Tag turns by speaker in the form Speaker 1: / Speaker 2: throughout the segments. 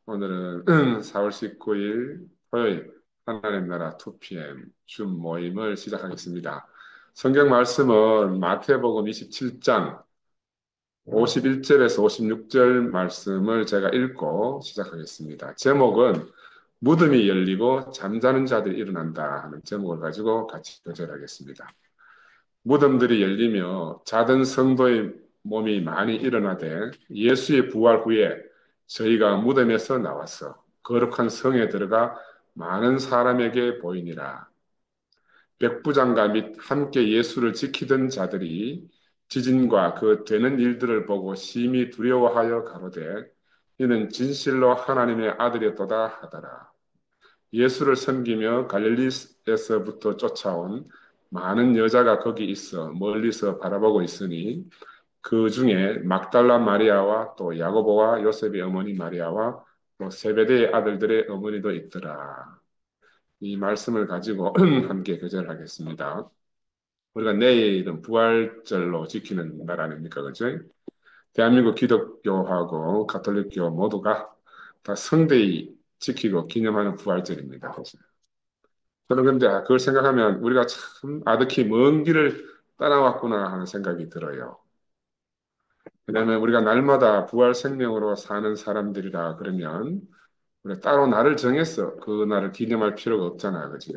Speaker 1: 오늘은 4월 19일 토요일 하나님 나라 2PM 줌 모임을 시작하겠습니다. 성경 말씀은 마태복음 27장 51절에서 56절 말씀을 제가 읽고 시작하겠습니다. 제목은 무덤이 열리고 잠자는 자들이 일어난다 하는 제목을 가지고 같이 교절하겠습니다. 무덤들이 열리며 자던 성도의 몸이 많이 일어나되 예수의 부활 후에 저희가 무덤에서 나와서 거룩한 성에 들어가 많은 사람에게 보이니라. 백부장과 및 함께 예수를 지키던 자들이 지진과 그 되는 일들을 보고 심히 두려워하여 가로되 이는 진실로 하나님의 아들이었도다 하더라. 예수를 섬기며 갈릴리에서부터 쫓아온 많은 여자가 거기 있어 멀리서 바라보고 있으니 그 중에 막달라 마리아와 또 야고보와 요셉의 어머니 마리아와 또 세베대의 아들들의 어머니도 있더라. 이 말씀을 가지고 함께 교절하겠습니다. 우리가 내일은 부활절로 지키는 날 아닙니까? 그죠? 대한민국 기독교하고 가톨릭교 모두가 다 성대히 지키고 기념하는 부활절입니다. 저는 근데 그걸 생각하면 우리가 참 아득히 먼 길을 따라왔구나 하는 생각이 들어요. 왜냐하면 우리가 날마다 부활 생명으로 사는 사람들이라 그러면 우리가 따로 날을 정해서 그 날을 기념할 필요가 없잖아요. 그치?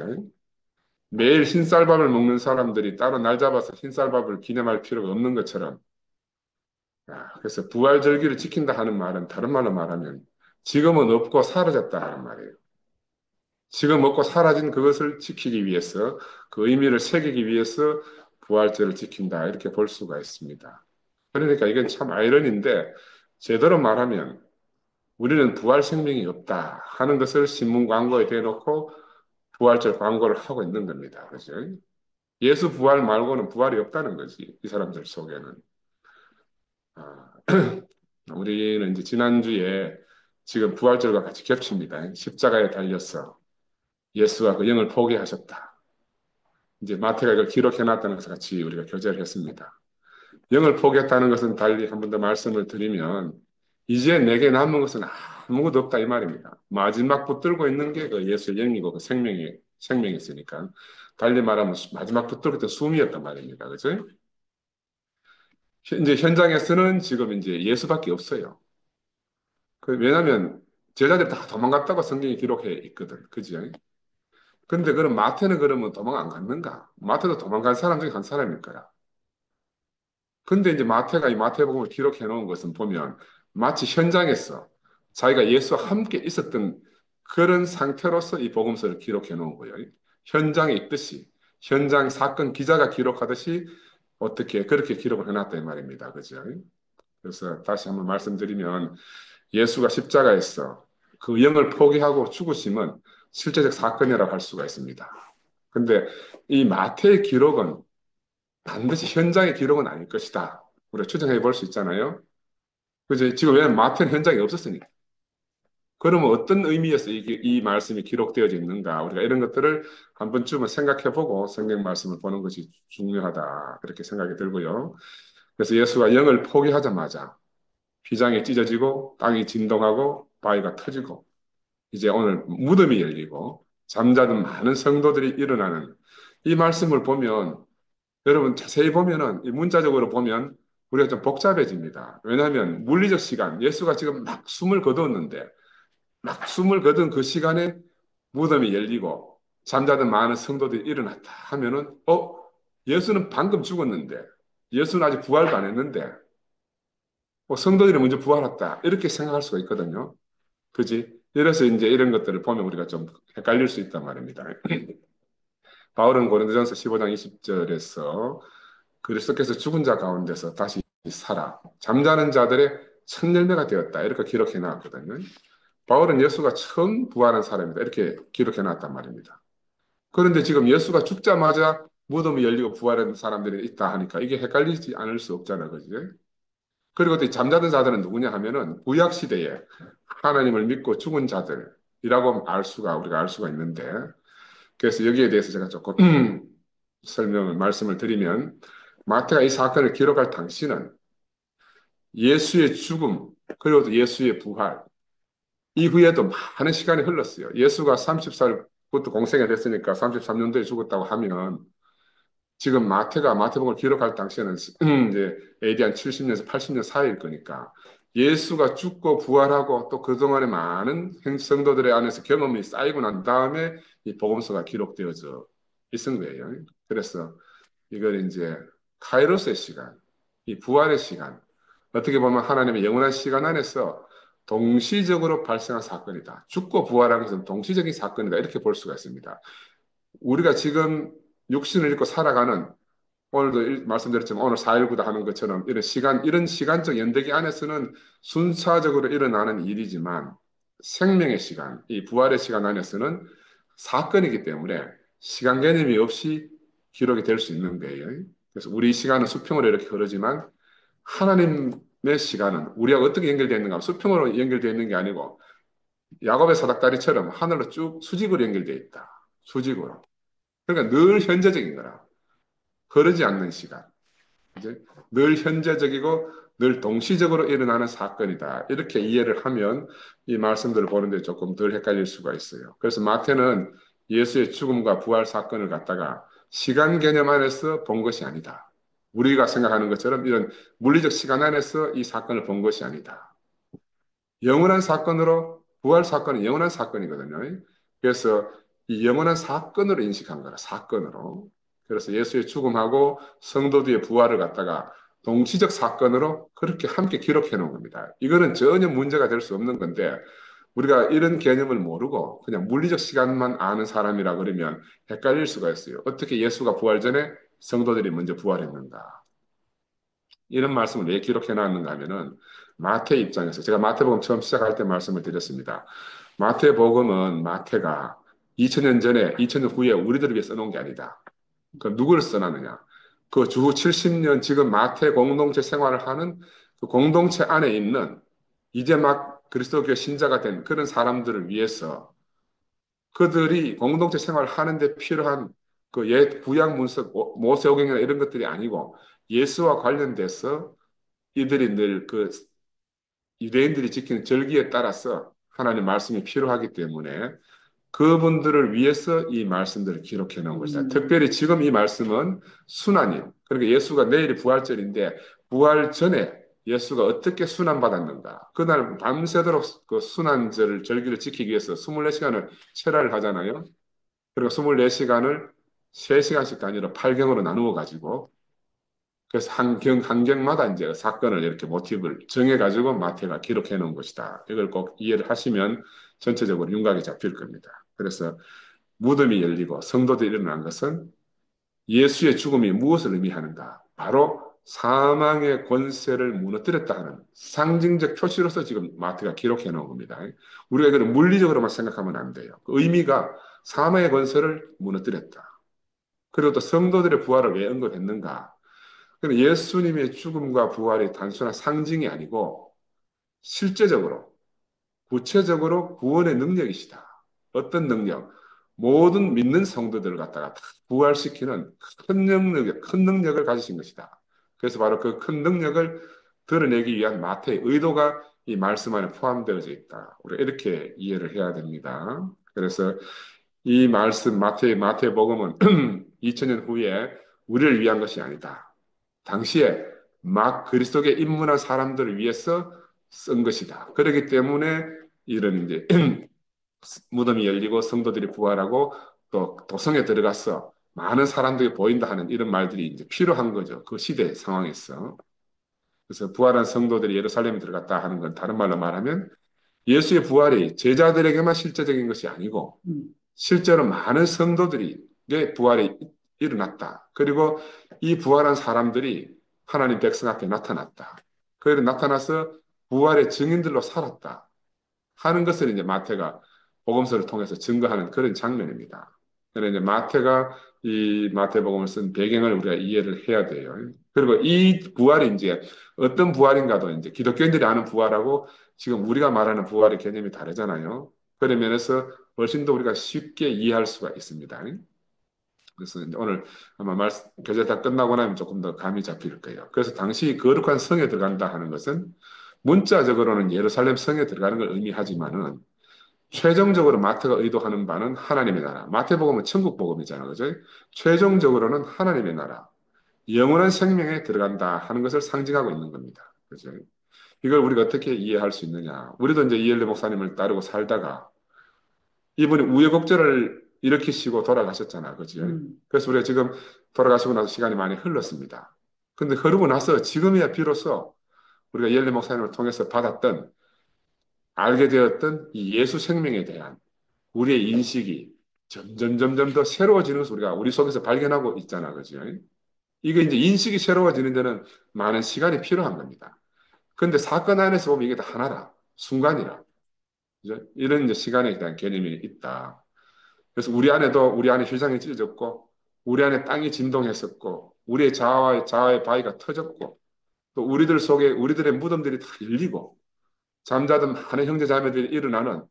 Speaker 1: 매일 흰쌀밥을 먹는 사람들이 따로 날 잡아서 흰쌀밥을 기념할 필요가 없는 것처럼 그래서 부활절기를 지킨다 하는 말은 다른 말로 말하면 지금은 없고 사라졌다 하는 말이에요. 지금 없고 사라진 그것을 지키기 위해서 그 의미를 새기기 위해서 부활절을 지킨다 이렇게 볼 수가 있습니다. 그러니까 이건 참 아이러니인데 제대로 말하면 우리는 부활 생명이 없다 하는 것을 신문 광고에 대놓고 부활절 광고를 하고 있는 겁니다. 그죠? 예수 부활 말고는 부활이 없다는 거지. 이 사람들 속에는. 아, 우리는 이제 지난주에 지금 부활절과 같이 겹칩니다. 십자가에 달려서 예수가 그 영을 포기하셨다. 이제 마태가 이걸 기록해놨다는 것을 같이 우리가 교제를 했습니다. 영을 포기했다는 것은 달리 한 번 더 말씀을 드리면 이제 내게 남은 것은 아무것도 없다 이 말입니다. 마지막 붙들고 있는 게 그 예수의 영이고 그 생명이었으니까 달리 말하면 마지막 붙들고 있던 숨이었단 말입니다. 그죠? 이제 현장에서는 지금 이제 예수밖에 없어요. 왜냐하면 제자들이 다 도망갔다고 성경이 기록해 있거든. 그죠? 근데 그럼 마태는 그러면 도망 안 갔는가? 마태도 도망간 사람 중에 한 사람일 거야. 근데 이제 마태가 이 마태복음을 기록해 놓은 것은 보면 마치 현장에서 자기가 예수와 함께 있었던 그런 상태로서 이 복음서를 기록해 놓은 거예요. 현장에 있듯이 현장 사건 기자가 기록하듯이 어떻게 그렇게 기록을 해놨다 이 말입니다. 그죠? 그래서 다시 한번 말씀드리면 예수가 십자가에서 그 영을 포기하고 죽으심은 실제적 사건이라고 할 수가 있습니다. 근데 이 마태의 기록은 반드시 현장의 기록은 아닐 것이다. 우리가 추정해 볼 수 있잖아요. 그죠? 지금 왜냐면 마태는 현장에 없었으니까. 그러면 어떤 의미에서 이 말씀이 기록되어져 있는가? 우리가 이런 것들을 한 번쯤은 생각해 보고 성경 말씀을 보는 것이 중요하다. 그렇게 생각이 들고요. 그래서 예수가 영을 포기하자마자 휘장이 찢어지고 땅이 진동하고 바위가 터지고 이제 오늘 무덤이 열리고 잠자던 많은 성도들이 일어나는 이 말씀을 보면 여러분 자세히 보면은 이 문자적으로 보면 우리가 좀 복잡해집니다. 왜냐하면 물리적 시간, 예수가 지금 막 숨을 거두었는데 막 숨을 거둔 그 시간에 무덤이 열리고 잠자던 많은 성도들이 일어났다 하면은 예수는 방금 죽었는데 예수는 아직 부활도 안 했는데 성도들이 먼저 부활했다 이렇게 생각할 수가 있거든요. 그지? 이래서 이제 이런 것들을 보면 우리가 좀 헷갈릴 수 있단 말입니다. 바울은 고린도전서 15장 20절에서 그리스도께서 죽은 자 가운데서 다시 살아 잠자는 자들의 첫 열매가 되었다 이렇게 기록해 놨거든요. 바울은 예수가 처음 부활한 사람이다 이렇게 기록해 놨단 말입니다. 그런데 지금 예수가 죽자마자 무덤이 열리고 부활한 사람들이 있다 하니까 이게 헷갈리지 않을 수 없잖아요. 그지? 그리고 또 잠자던 자들은 누구냐 하면은 구약 시대에 하나님을 믿고 죽은 자들이라고 우리가 알 수가 있는데 그래서 여기에 대해서 제가 조금 말씀을 드리면 마태가 이 사건을 기록할 당시는 예수의 죽음 그리고 또 예수의 부활 이후에도 많은 시간이 흘렀어요. 예수가 30살부터 공생에 됐으니까 33년도에 죽었다고 하면 지금 마태복음을 기록할 당시에는 이제 AD 한 70년에서 80년 사이일 거니까 예수가 죽고 부활하고 또 그동안에 많은 성도들의 안에서 경험이 쌓이고 난 다음에 이 복음서가 기록되어져 있은 거예요. 그래서 이걸 이제 카이로스의 시간, 이 부활의 시간, 어떻게 보면 하나님의 영원한 시간 안에서 동시적으로 발생한 사건이다. 죽고 부활한 것은 동시적인 사건이다. 이렇게 볼 수가 있습니다. 우리가 지금 육신을 입고 살아가는 오늘도 말씀드렸지만 오늘 4.19다 하는 것처럼 이런 시간적 연대기 안에서는 순차적으로 일어나는 일이지만 생명의 시간, 이 부활의 시간 안에서는 사건이기 때문에 시간 개념이 없이 기록이 될 수 있는 거예요. 그래서 우리 시간은 수평으로 이렇게 흐르지만 하나님의 시간은 우리하고 어떻게 연결되어 있는가 하면 수평으로 연결되어 있는 게 아니고 야곱의 사닥다리처럼 하늘로 쭉 수직으로 연결되어 있다. 수직으로. 그러니까 늘 현재적인 거라. 흐르지 않는 시간. 이제 늘 현재적이고 늘 동시적으로 일어나는 사건이다. 이렇게 이해를 하면 이 말씀들을 보는데 조금 덜 헷갈릴 수가 있어요. 그래서 마태는 예수의 죽음과 부활 사건을 갖다가 시간 개념 안에서 본 것이 아니다. 우리가 생각하는 것처럼 이런 물리적 시간 안에서 이 사건을 본 것이 아니다. 영원한 사건으로 부활 사건은 영원한 사건이거든요. 그래서 이 영원한 사건으로 인식한 거라 사건으로. 그래서 예수의 죽음하고 성도들의 부활을 갖다가 동시적 사건으로 그렇게 함께 기록해 놓은 겁니다. 이거는 전혀 문제가 될 수 없는 건데 우리가 이런 개념을 모르고 그냥 물리적 시간만 아는 사람이라 그러면 헷갈릴 수가 있어요. 어떻게 예수가 부활 전에 성도들이 먼저 부활했는가? 이런 말씀을 왜 기록해 놨는가 하면은 마태 입장에서 제가 마태복음 처음 시작할 때 말씀을 드렸습니다. 마태복음은 마태가 2000년 전에 2000년 후에 우리들을 위해 써놓은 게 아니다. 그 누구를 써놨느냐? 그 주 70년 지금 마태 공동체 생활을 하는 그 공동체 안에 있는 이제 막 그리스도교 신자가 된 그런 사람들을 위해서 그들이 공동체 생활을 하는데 필요한 그 옛 구약 문서 모세오경이나 이런 것들이 아니고 예수와 관련돼서 이들이 늘 그 유대인들이 지키는 절기에 따라서 하나님 말씀이 필요하기 때문에 그분들을 위해서 이 말씀들을 기록해 놓은 것이다. 특별히 지금 이 말씀은 순환임. 그러니까 예수가 내일이 부활절인데 부활 전에 예수가 어떻게 순환받았는가. 그날 밤새도록 그 순환절 절기를 지키기 위해서 24시간을 철야를 하잖아요. 그리고 24시간을 3시간씩 단위로 8경으로 나누어 가지고 그래서 한 경마다 이제 사건을 이렇게 모티브를 정해가지고 마태가 기록해 놓은 것이다. 이걸 꼭 이해를 하시면 전체적으로 윤곽이 잡힐 겁니다. 그래서 무덤이 열리고 성도들이 일어난 것은 예수의 죽음이 무엇을 의미하는가? 바로 사망의 권세를 무너뜨렸다 하는 상징적 표시로서 지금 마태가 기록해 놓은 겁니다. 우리가 이걸 물리적으로만 생각하면 안 돼요. 그 의미가 사망의 권세를 무너뜨렸다. 그리고 또 성도들의 부활을 왜 언급했는가? 그럼 예수님의 죽음과 부활이 단순한 상징이 아니고 실제적으로 구체적으로 구원의 능력이시다. 어떤 능력? 모든 믿는 성도들을 갖다가 다 부활시키는 큰 능력을 가지신 것이다. 그래서 바로 그 큰 능력을 드러내기 위한 마태의 의도가 이 말씀 안에 포함되어져 있다. 우리가 이렇게 이해를 해야 됩니다. 그래서 이 말씀 마태복음은 2000년 후에 우리를 위한 것이 아니다. 당시에 막 그리스도께 입문한 사람들을 위해서 쓴 것이다. 그렇기 때문에 이런 이제 무덤이 열리고 성도들이 부활하고 또 도성에 들어가서 많은 사람들이 보인다 하는 이런 말들이 이제 필요한 거죠. 그 시대 상황에서. 그래서 부활한 성도들이 예루살렘에 들어갔다 하는 건 다른 말로 말하면 예수의 부활이 제자들에게만 실제적인 것이 아니고 실제로 많은 성도들이 부활이 일어났다. 그리고 이 부활한 사람들이 하나님 백성 앞에 나타났다. 그들이 나타나서 부활의 증인들로 살았다. 하는 것을 이제 마태가 복음서를 통해서 증거하는 그런 장면입니다. 그래서 이제 마태가 이 마태복음을 쓴 배경을 우리가 이해를 해야 돼요. 그리고 이 부활이 이제 어떤 부활인가도 이제 기독교인들이 아는 부활하고 지금 우리가 말하는 부활의 개념이 다르잖아요. 그런 면에서 훨씬 더 우리가 쉽게 이해할 수가 있습니다. 그래서 이제 오늘 아마 교제 다 끝나고 나면 조금 더 감이 잡힐 거예요. 그래서 당시 거룩한 성에 들어간다 하는 것은 문자적으로는 예루살렘 성에 들어가는 걸 의미하지만은 최종적으로 마태가 의도하는 바는 하나님의 나라. 마태복음은 천국 복음이잖아, 그죠? 최종적으로는 하나님의 나라, 영원한 생명에 들어간다 하는 것을 상징하고 있는 겁니다. 그죠? 이걸 우리가 어떻게 이해할 수 있느냐? 우리도 이제 이엘리 목사님을 따르고 살다가 이분이 우여곡절을 일으키시고 돌아가셨잖아, 그죠? 그래서 우리가 지금 돌아가시고 나서 시간이 많이 흘렀습니다. 근데 흐르고 나서 지금이야 비로소 우리가 이엘리 목사님을 통해서 받았던 알게 되었던 이 예수 생명에 대한 우리의 인식이 점점 더 새로워지는 것을 우리가 우리 속에서 발견하고 있잖아. 그죠? 이게 이제 인식이 새로워지는 데는 많은 시간이 필요한 겁니다. 근데 사건 안에서 보면 이게 다 하나라. 순간이라. 그죠? 이런 이제 시간에 대한 개념이 있다. 그래서 우리 안에 휘장이 찢어졌고, 우리 안에 땅이 진동했었고, 우리의 자아의 바위가 터졌고, 또 우리들 속에 우리들의 무덤들이 다 열리고, 잠자던 많은 형제 자매들이 일어나는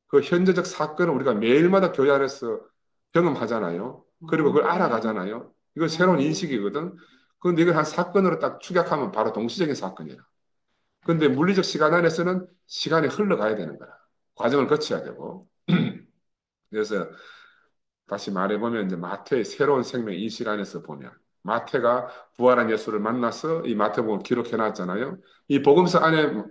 Speaker 1: 그 현재적 사건을 우리가 매일마다 교회 안에서 경험하잖아요. 그리고 그걸 알아가잖아요. 이건 새로운 인식이거든. 그런데 이걸 한 사건으로 딱 축약하면 바로 동시적인 사건이라. 그런데 물리적 시간 안에서는 시간이 흘러가야 되는 거라. 과정을 거쳐야 되고. 그래서 다시 말해보면 이제 마태의 새로운 생명 이 시간에서 보면 마태가 부활한 예수를 만나서 이 마태복음을 기록해 놨잖아요. 이 복음서 안에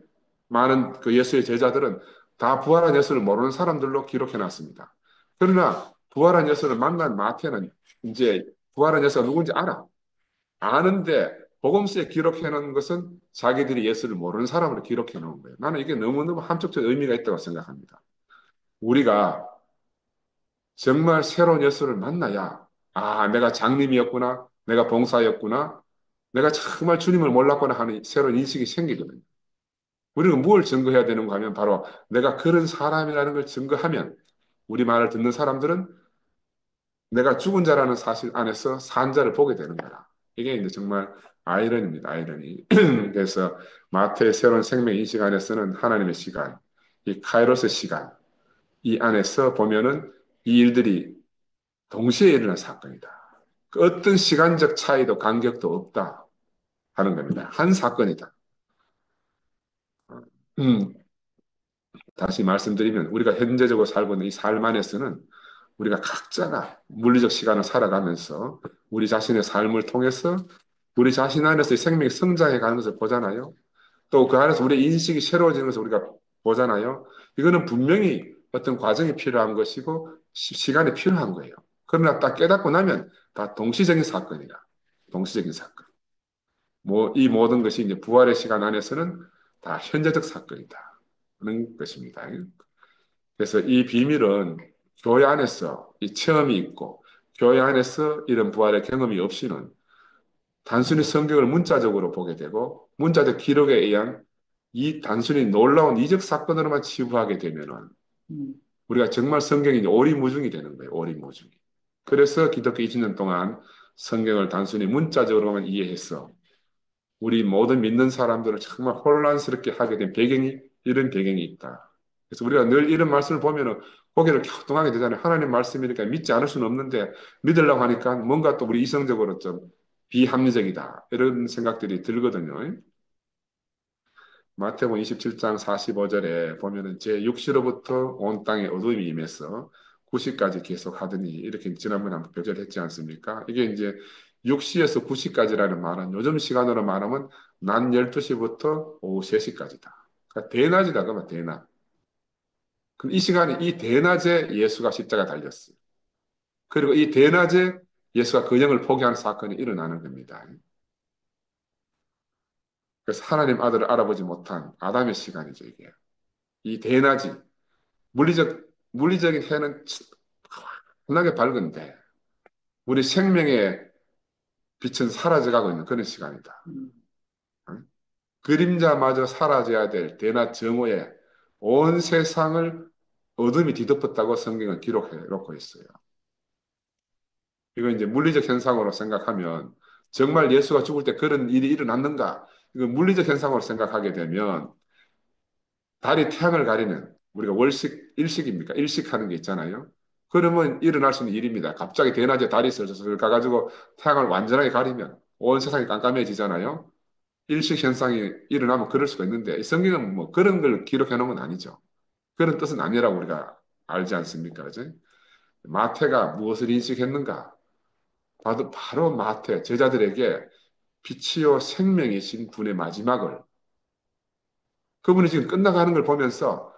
Speaker 1: 많은 그 예수의 제자들은 다 부활한 예수를 모르는 사람들로 기록해 놨습니다. 그러나 부활한 예수를 만난 마태는 이제 부활한 예수가 누군지 알아. 아는데 복음서에 기록해 놓은 것은 자기들이 예수를 모르는 사람으로 기록해 놓은 거예요. 나는 이게 너무너무 함축적 의미가 있다고 생각합니다. 우리가 정말 새로운 예수를 만나야, 아, 내가 장님이었구나, 내가 봉사였구나, 내가 정말 주님을 몰랐구나 하는 새로운 인식이 생기거든요. 우리는 뭘 증거해야 되는가 하면 바로 내가 그런 사람이라는 걸 증거하면 우리 말을 듣는 사람들은 내가 죽은 자라는 사실 안에서 산 자를 보게 되는 거라. 이게 이제 정말 아이러니입니다, 아이러니. 그래서 마태의 새로운 생명 이 시간에서는 하나님의 시간, 이 카이로스 시간, 이 안에서 보면은 이 일들이 동시에 일어난 사건이다. 그 어떤 시간적 차이도 간격도 없다 하는 겁니다. 한 사건이다. 음, 다시 말씀드리면 우리가 현재적으로 살고 있는 이 삶 안에서는 우리가 각자가 물리적 시간을 살아가면서 우리 자신의 삶을 통해서 우리 자신 안에서의 생명이 성장해 가는 것을 보잖아요. 또 그 안에서 우리의 인식이 새로워지는 것을 우리가 보잖아요. 이거는 분명히 어떤 과정이 필요한 것이고 시간이 필요한 거예요. 그러나 딱 깨닫고 나면 다 동시적인 사건이라. 동시적인 사건. 이 모든 것이 이제 부활의 시간 안에서는 다 현재적 사건이다. 하는 것입니다. 그래서 이 비밀은 교회 안에서 이 체험이 있고 교회 안에서 이런 부활의 경험이 없이는 단순히 성경을 문자적으로 보게 되고 문자적 기록에 의한 이 단순히 놀라운 이적 사건으로만 치부하게 되면은 우리가 정말 성경이 오리무중이 되는 거예요. 오리무중이. 그래서 기독교 20년 동안 성경을 단순히 문자적으로만 이해해서 우리 모든 믿는 사람들을 정말 혼란스럽게 하게 된 배경이 이런 배경이 있다. 그래서 우리가 늘 이런 말씀을 보면은 고개를 갸우뚱하게 되잖아요. 하나님 말씀이니까 믿지 않을 수는 없는데 믿으려고 하니까 뭔가 또 우리 이성적으로 좀 비합리적이다. 이런 생각들이 들거든요. 마태복음 27장 45절에 보면은 제 육시로부터 온 땅에 어둠이 임해서 구시까지 계속 하더니 이렇게 지난번에 한번 교절했지 않습니까? 이게 이제 6시에서 9시까지라는 말은 요즘 시간으로 말하면 낮 12시부터 오후 3시까지다. 그러니까 대낮이다 그러면 대낮. 그럼 이 시간이 이 대낮에 예수가 십자가 달렸어요. 그리고 이 대낮에 예수가 그 영을 포기하는 사건이 일어나는 겁니다. 그래서 하나님 아들을 알아보지 못한 아담의 시간이죠, 이게. 이 대낮이 물리적인 해는 워낙에 밝은데 우리 생명의 빛은 사라져가고 있는 그런 시간이다. 응? 그림자마저 사라져야 될 대낮 정오에 온 세상을 어둠이 뒤덮었다고 성경은 기록해 놓고 있어요. 이거 이제 물리적 현상으로 생각하면 정말 예수가 죽을 때 그런 일이 일어났는가? 이거 물리적 현상으로 생각하게 되면 달이 태양을 가리는 우리가 월식, 일식입니까? 일식하는 게 있잖아요. 그러면 일어날 수 있는 일입니다. 갑자기 대낮에 달이 슬슬 가가지고 태양을 완전하게 가리면 온 세상이 깜깜해지잖아요. 일식 현상이 일어나면 그럴 수가 있는데 이 성경은 뭐 그런 걸 기록해 놓은 건 아니죠. 그런 뜻은 아니라고 우리가 알지 않습니까? 그죠? 마태가 무엇을 인식했는가? 바로 마태 제자들에게 빛이요 생명이신 분의 마지막을 그분이 지금 끝나가는 걸 보면서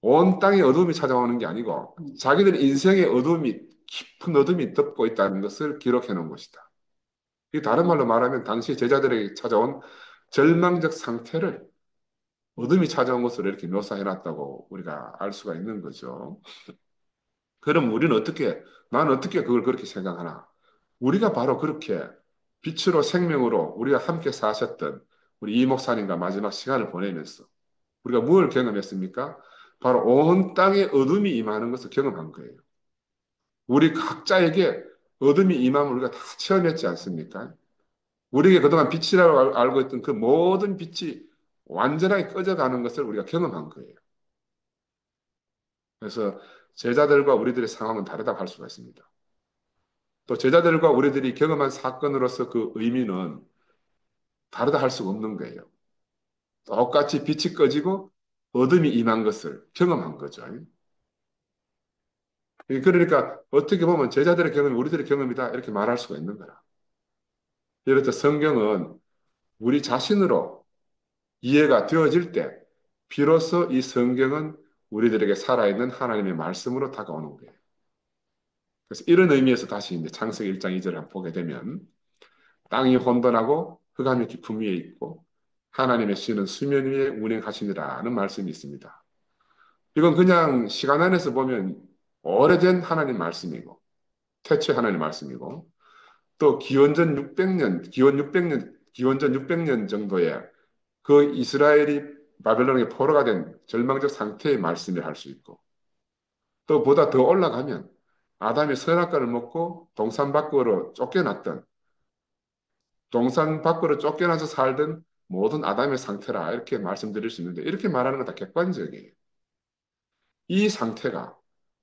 Speaker 1: 온 땅에 어둠이 찾아오는 게 아니고 자기들 인생의 어둠이 깊은 어둠이 덮고 있다는 것을 기록해 놓은 것이다. 이 다른 말로 말하면 당시 제자들에게 찾아온 절망적 상태를 어둠이 찾아온 것으로 이렇게 묘사해 놨다고 우리가 알 수가 있는 거죠. 그럼 우리는 나는 어떻게 그걸 그렇게 생각하나? 우리가 바로 그렇게 빛으로 생명으로 우리가 함께 사셨던 우리 이 목사님과 마지막 시간을 보내면서 우리가 무엇을 경험했습니까? 바로 온 땅에 어둠이 임하는 것을 경험한 거예요. 우리 각자에게 어둠이 임함을 우리가 다 체험했지 않습니까? 우리에게 그동안 빛이라고 알고 있던 그 모든 빛이 완전하게 꺼져가는 것을 우리가 경험한 거예요. 그래서 제자들과 우리들의 상황은 다르다고 할 수가 있습니다. 또 제자들과 우리들이 경험한 사건으로서 그 의미는 다르다 할 수가 없는 거예요. 똑같이 빛이 꺼지고 어둠이 임한 것을 경험한 거죠. 그러니까 어떻게 보면 제자들의 경험이 우리들의 경험이다 이렇게 말할 수가 있는 거라. 예를 들어 성경은 우리 자신으로 이해가 되어질 때 비로소 이 성경은 우리들에게 살아있는 하나님의 말씀으로 다가오는 거예요. 그래서 이런 의미에서 다시 이제 창세기 1장 2절을 한번 보게 되면 땅이 혼돈하고 흑암의 깊음 위에 있고 하나님의 씨는 수면 위에 운행하시니라는 말씀이 있습니다. 이건 그냥 시간 안에서 보면 오래된 하나님 말씀이고 태초의 하나님 말씀이고 또 기원전 600년, 기원전 600년 정도의 그 이스라엘이 바벨론에 포로가 된 절망적 상태의 말씀을 할 수 있고 또 보다 더 올라가면 아담이 선악과를 먹고 동산 밖으로 쫓겨나서 살던 모든 아담의 상태라 이렇게 말씀드릴 수 있는데 이렇게 말하는 건 다 객관적이에요. 이 상태가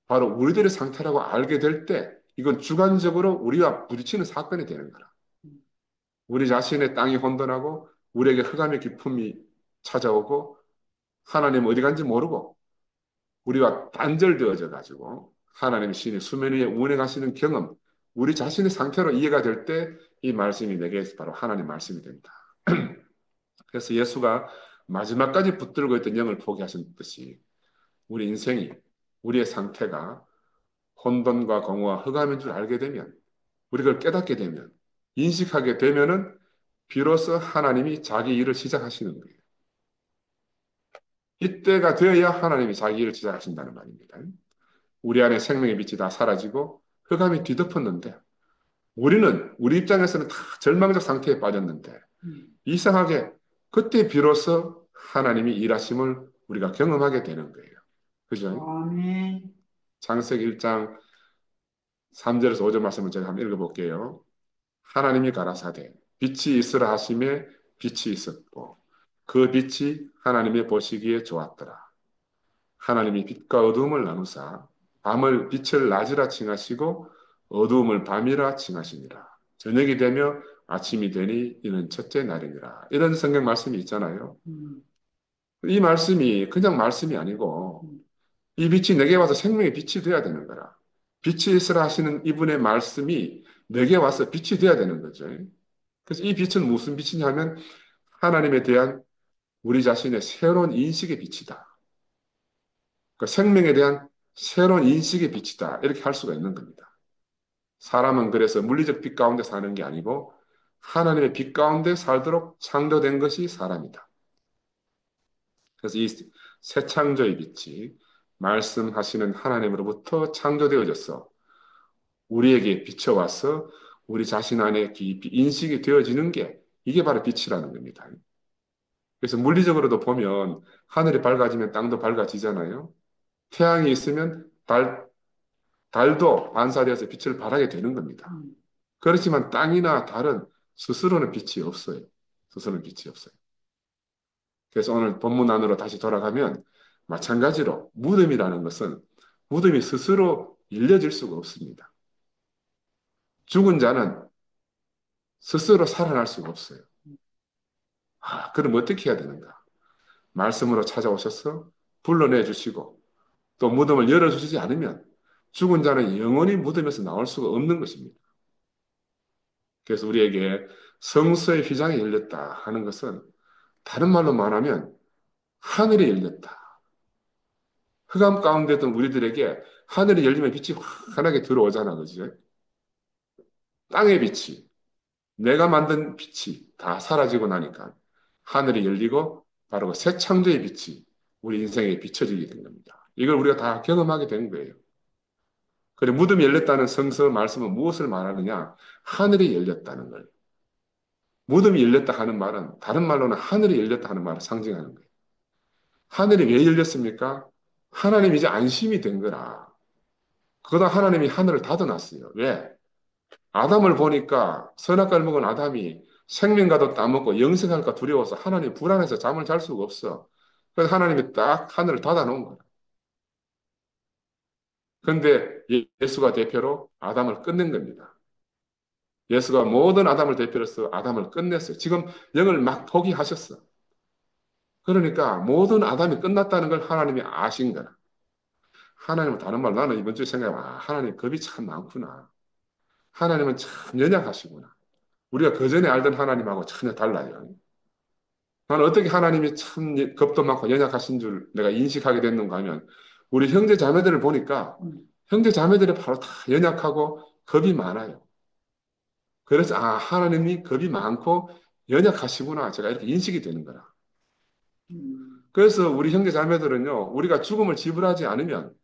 Speaker 1: 바로 우리들의 상태라고 알게 될 때 이건 주관적으로 우리와 부딪히는 사건이 되는 거라. 우리 자신의 땅이 혼돈하고 우리에게 흑암의 기품이 찾아오고 하나님 어디 간지 모르고 우리와 단절되어져 가지고 하나님 신이 수면 위에 운행하시는 경험, 우리 자신의 상태로 이해가 될 때 이 말씀이 내게 바로 하나님 말씀이 된다. 그래서 예수가 마지막까지 붙들고 있던 영을 포기하셨듯이 우리 인생이 우리의 상태가 혼돈과 공허와 흑암인 줄 알게 되면 우리가 깨닫게 되면 인식하게 되면은 비로소 하나님이 자기 일을 시작하시는 거예요. 이때가 되어야 하나님이 자기 일을 시작하신다는 말입니다. 우리 안에 생명의 빛이 다 사라지고 흑암이 뒤덮었는데 우리 입장에서는 다 절망적 상태에 빠졌는데 이상하게 그때 비로소 하나님이 일하심을 우리가 경험하게 되는 거예요. 그죠?
Speaker 2: 아멘.
Speaker 1: 창세기 1장 3절에서 5절 말씀을 제가 한번 읽어볼게요. 하나님이 가라사대 빛이 있으라 하심에 빛이 있었고 그 빛이 하나님의 보시기에 좋았더라. 하나님이 빛과 어두움을 나누사 밤을 빛을 낮이라 칭하시고 어두움을 밤이라 칭하시니라. 저녁이 되며 아침이 되니 이는 첫째 날이니라. 이런 성경 말씀이 있잖아요.
Speaker 2: 음,
Speaker 1: 이 말씀이 그냥 말씀이 아니고
Speaker 2: 음,
Speaker 1: 이 빛이 내게 와서 생명의 빛이 되어야 되는 거라. 빛이 있으라 하시는 이분의 말씀이 내게 와서 빛이 되어야 되는 거죠. 그래서 이 빛은 무슨 빛이냐면 하나님에 대한 우리 자신의 새로운 인식의 빛이다. 그 생명에 대한 새로운 인식의 빛이다. 이렇게 할 수가 있는 겁니다. 사람은 그래서 물리적 빛 가운데 사는 게 아니고 하나님의 빛 가운데 살도록 창조된 것이 사람이다. 그래서 이 새 창조의 빛이 말씀하시는 하나님으로부터 창조되어져서 우리에게 비춰와서 우리 자신 안에 깊이 인식이 되어지는 게 이게 바로 빛이라는 겁니다. 그래서 물리적으로도 보면 하늘이 밝아지면 땅도 밝아지잖아요. 태양이 있으면 달도 반사되어서 빛을 발하게 되는 겁니다.
Speaker 2: 음.
Speaker 1: 그렇지만 땅이나 달은 스스로는 빛이 없어요. 스스로는 빛이 없어요. 그래서 오늘 본문 안으로 다시 돌아가면 마찬가지로 무덤이라는 것은 무덤이 스스로 일려질 수가 없습니다. 죽은 자는 스스로 살아날 수가 없어요. 그럼 어떻게 해야 되는가? 말씀으로 찾아오셔서 불러내 주시고 또 무덤을 열어주시지 않으면 죽은 자는 영원히 무덤에서 나올 수가 없는 것입니다. 그래서 우리에게 성서의 휘장이 열렸다 하는 것은 다른 말로 말하면 하늘이 열렸다. 흑암 가운데 있던 우리들에게 하늘이 열리면 빛이 환하게 들어오잖아, 그지? 땅의 빛이, 내가 만든 빛이 다 사라지고 나니까 하늘이 열리고 바로 그 새 창조의 빛이 우리 인생에 비춰지게 된 겁니다. 이걸 우리가 다 경험하게 된 거예요. 그리고 무덤이 열렸다는 성서 말씀은 무엇을 말하느냐? 하늘이 열렸다는 걸. 무덤이 열렸다 하는 말은 다른 말로는 하늘이 열렸다 하는 말을 상징하는 거예요. 하늘이 왜 열렸습니까? 하나님이 이제 안심이 된 거라. 그러다 하나님이 하늘을 닫아놨어요. 왜? 아담을 보니까 선악과를 먹은 아담이 생명과도 따먹고 영생할까 두려워서 하나님 불안해서 잠을 잘 수가 없어. 그래서 하나님이 딱 하늘을 닫아놓은 거야. 그런데 예수가 대표로 아담을 끝낸 겁니다. 예수가 모든 아담을 대표로서 아담을 끝냈어요. 지금 영을 막 포기하셨어. 그러니까 모든 아담이 끝났다는 걸 하나님이 아신 거야. 하나님은 다른 말로 나는 이번 주에 생각해, 하나님 겁이 참 많구나. 하나님은 참 연약하시구나. 우리가 그전에 알던 하나님하고 전혀 달라요. 나는 어떻게 하나님이 참 겁도 많고 연약하신 줄 내가 인식하게 됐는가 하면 우리 형제 자매들을 보니까 형제 자매들이 바로 다 연약하고 겁이 많아요. 그래서 하나님이 겁이 많고 연약하시구나 제가 이렇게 인식이 되는 거라. 그래서 우리 형제 자매들은요 우리가 죽음을 지불하지 않으면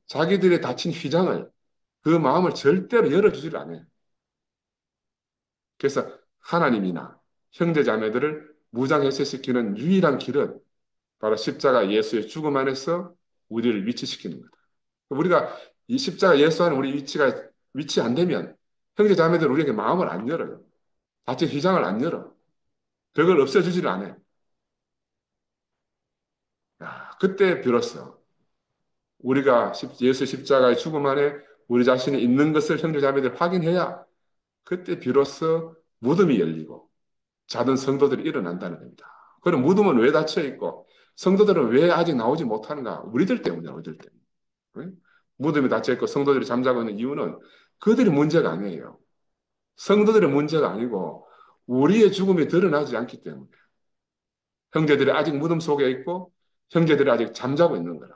Speaker 1: 자기들의 다친 휘장을 그 마음을 절대로 열어주질 않아요. 그래서 하나님이나 형제 자매들을 무장해체시키는 유일한 길은 바로 십자가 예수의 죽음 안에서 우리를 위치시키는 거다. 우리가 이 십자가 예수 안에 우리 위치 안 되면 형제 자매들 우리에게 마음을 안 열어요. 자체 휘장을 안 열어. 그걸 없애주지를 않아요. 그때 비로소 우리가 예수 십자가의 죽음 안에 우리 자신이 있는 것을 형제 자매들 확인해야 그때 비로소 무덤이 열리고 작은 성도들이 일어난다는 겁니다. 그럼 무덤은 왜 닫혀 있고 성도들은 왜 아직 나오지 못하는가? 우리들 때문이야, 우리들 때문에. 응? 무덤이 닫혀 있고 성도들이 잠자고 있는 이유는 그들이 문제가 아니에요. 성도들의 문제가 아니고 우리의 죽음이 드러나지 않기 때문에 형제들이 아직 무덤 속에 있고 형제들이 아직 잠자고 있는 거라.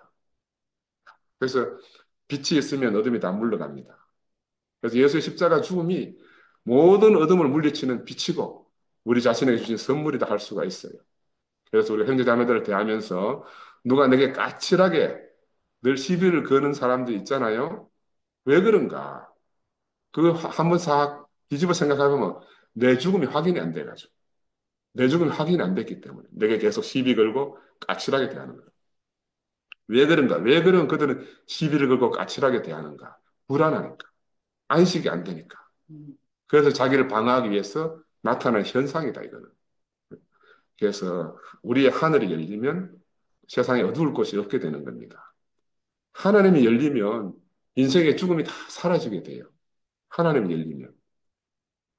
Speaker 1: 그래서 빛이 있으면 어둠이 다 물러갑니다. 그래서 예수의 십자가 죽음이 모든 어둠을 물리치는 빛이고 우리 자신에게 주신 선물이다 할 수가 있어요. 그래서 우리 형제자매들을 대하면서 누가 내게 까칠하게 늘 시비를 거는 사람들 있잖아요. 왜 그런가? 그 한번 싹 뒤집어 생각해보면 내 죽음이 확인이 안 돼가지고 내 죽음이 확인이 안 됐기 때문에 내게 계속 시비 걸고 까칠하게 대하는 거예요. 왜 그런가? 왜 그런 그들은 시비를 걸고 까칠하게 대하는가? 불안하니까. 안식이 안 되니까. 그래서 자기를 방어하기 위해서 나타나는 현상이다, 이거는. 그래서 우리의 하늘이 열리면 세상에 어두울 곳이 없게 되는 겁니다. 하나님이 열리면 인생의 죽음이 다 사라지게 돼요. 하나님이 열리면.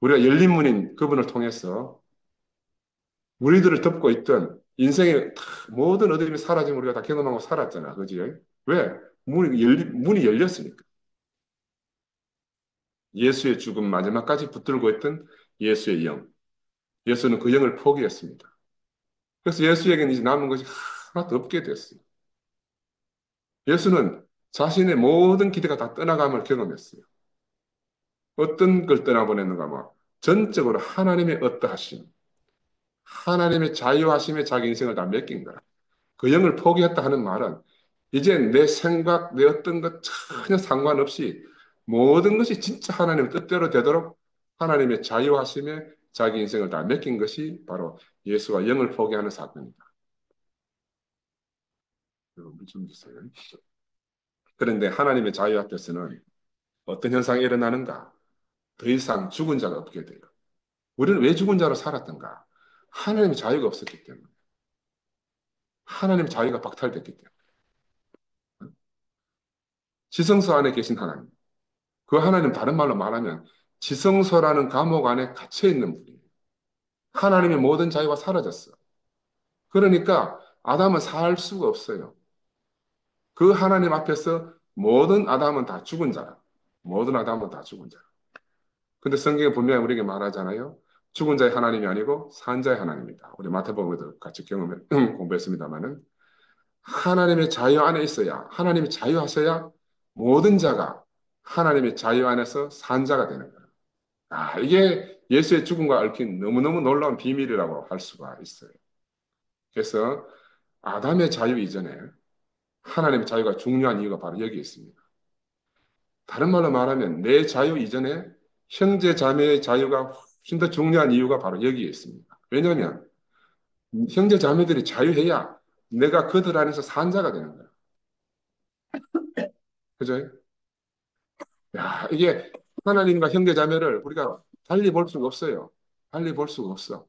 Speaker 1: 우리가 열린 문인 그분을 통해서 우리들을 덮고 있던 인생의 모든 어둠이 사라지면 우리가 다 경험하고 살았잖아. 그지? 왜? 문이 열렸으니까. 예수의 죽음 마지막까지 붙들고 있던 예수의 영. 예수는 그 영을 포기했습니다. 그래서 예수에게는 이제 남은 것이 하나도 없게 됐어요. 예수는 자신의 모든 기대가 다 떠나감을 경험했어요. 어떤 걸 떠나보냈는가 뭐 전적으로 하나님의 어떠하심, 하나님의 자유하심에 자기 인생을 다 맡긴 거라. 그 영을 포기했다 하는 말은 이제 내 생각, 내 어떤 것 전혀 상관없이 모든 것이 진짜 하나님의 뜻대로 되도록 하나님의 자유하심에 자기 인생을 다 맡긴 것이 바로 예수가 영을 포기하는 사건입니다. 물좀 주세요. 그런데 하나님의 자유 앞에서는 어떤 현상이 일어나는가? 더 이상 죽은 자가 없게 돼요. 우리는 왜 죽은 자로 살았던가? 하나님의 자유가 없었기 때문에. 하나님의 자유가 박탈됐기 때문에. 지성소 안에 계신 하나님. 그 하나님 다른 말로 말하면 지성소라는 감옥 안에 갇혀 있는 분이에요. 하나님의 모든 자유가 사라졌어. 그러니까 아담은 살 수가 없어요. 그 하나님 앞에서 모든 아담은 다 죽은 자라. 모든 아담은 다 죽은 자라. 근데 성경에 분명히 우리에게 말하잖아요. 죽은 자의 하나님이 아니고 산 자의 하나님이다. 우리 마태복음에도 같이 경험해 공부했습니다만은 하나님의 자유 안에 있어야 하나님이 자유하셔야 모든 자가 하나님의 자유 안에서 산 자가 되는 거예요. 아, 이게 예수의 죽음과 얽힌 너무너무 놀라운 비밀이라고 할 수가 있어요. 그래서 아담의 자유 이전에 하나님의 자유가 중요한 이유가 바로 여기 있습니다. 다른 말로 말하면 내 자유 이전에 형제 자매의 자유가 훨씬 더 중요한 이유가 바로 여기에 있습니다. 왜냐하면 형제 자매들이 자유해야 내가 그들 안에서 산 자가 되는 거야. 그죠? 야, 이게 하나님과 형제 자매를 우리가 달리 볼 수가 없어요. 달리 볼 수가 없어.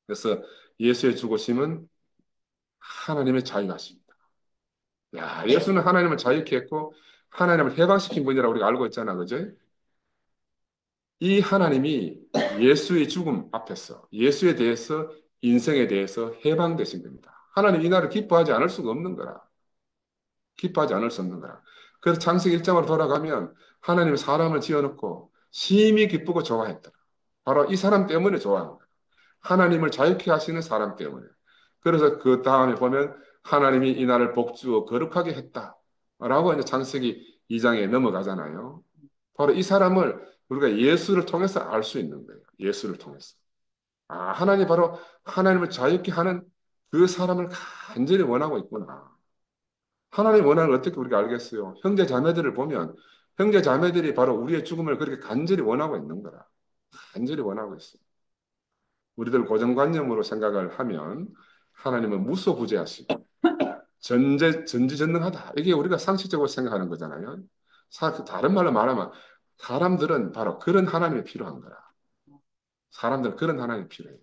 Speaker 1: 그래서 예수의 죽으심은 하나님의 자유하십니다. 야, 예수는 하나님을 자유케 했고 하나님을 해방시킨 분이라고 우리가 알고 있잖아. 그죠? 이 하나님이 예수의 죽음 앞에서 예수에 대해서 인생에 대해서 해방되신 겁니다. 하나님 이 날을 기뻐하지 않을 수가 없는 거라. 기뻐하지 않을 수 없는 거라. 그래서 창세기 1장으로 돌아가면 하나님 사람을 지어놓고 심히 기쁘고 좋아했더라. 바로 이 사람 때문에 좋아한 거야. 하나님을 자유케 하시는 사람 때문에. 그래서 그 다음에 보면 하나님이 이 날을 복주어 거룩하게 했다. 라고 이제 창세기 2장에 넘어가잖아요. 바로 이 사람을 우리가 예수를 통해서 알 수 있는 거예요. 예수를 통해서. 아, 하나님 바로 하나님을 자유케 하는 그 사람을 간절히 원하고 있구나. 하나님 원하는 걸 어떻게 우리가 알겠어요? 형제 자매들을 보면 형제 자매들이 바로 우리의 죽음을 그렇게 간절히 원하고 있는 거라. 간절히 원하고 있어요. 우리들 고정관념으로 생각을 하면 하나님은 무소부재하시고 전지전능하다. 이게 우리가 상식적으로 생각하는 거잖아요. 다른 말로 말하면 사람들은 바로 그런 하나님이 필요한 거라. 사람들은 그런 하나님이 필요해요.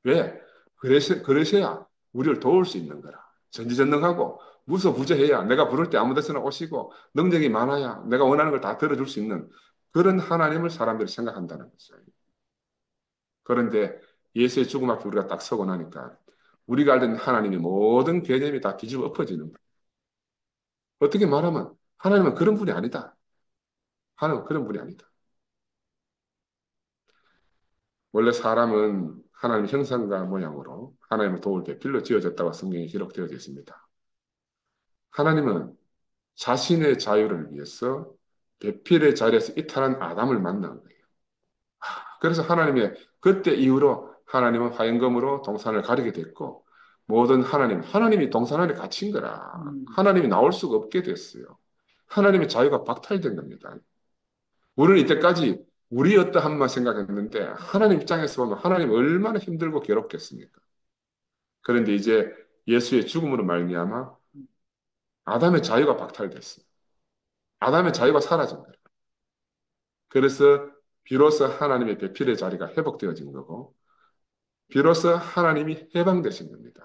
Speaker 1: 왜? 그러셔야 우리를 도울 수 있는 거라. 전지전능하고 무소부재해야 내가 부를 때 아무 데서나 오시고 능력이 많아야 내가 원하는 걸 다 들어줄 수 있는 그런 하나님을 사람들이 생각한다는 거죠. 그런데 예수의 죽음 앞에 우리가 딱 서고 나니까 우리가 알던 하나님의 모든 개념이 다 뒤집어 엎어지는 거예요. 어떻게 말하면 하나님은 그런 분이 아니다. 하나님은 그런 분이 아니다. 원래 사람은 하나님의 형상과 모양으로 하나님을 도울 때 빌로 지어졌다고 성경에 기록되어 있습니다. 하나님은 자신의 자유를 위해서 배필의 자리에서 이탈한 아담을 만난 거예요. 그래서 하나님의 그때 이후로 하나님은 화영검으로 동산을 가리게 됐고 모든 하나님이 동산 안에 갇힌 거라. 하나님이 나올 수가 없게 됐어요. 하나님의 자유가 박탈된 겁니다. 우리는 이때까지 우리 어떠함만 생각했는데 하나님 입장에서 보면 하나님 얼마나 힘들고 괴롭겠습니까? 그런데 이제 예수의 죽음으로 말미암아 아담의 자유가 박탈됐어요. 아담의 자유가 사라진 거예요. 그래서 비로소 하나님의 배필의 자리가 회복되어진 거고 비로소 하나님이 해방되신 겁니다.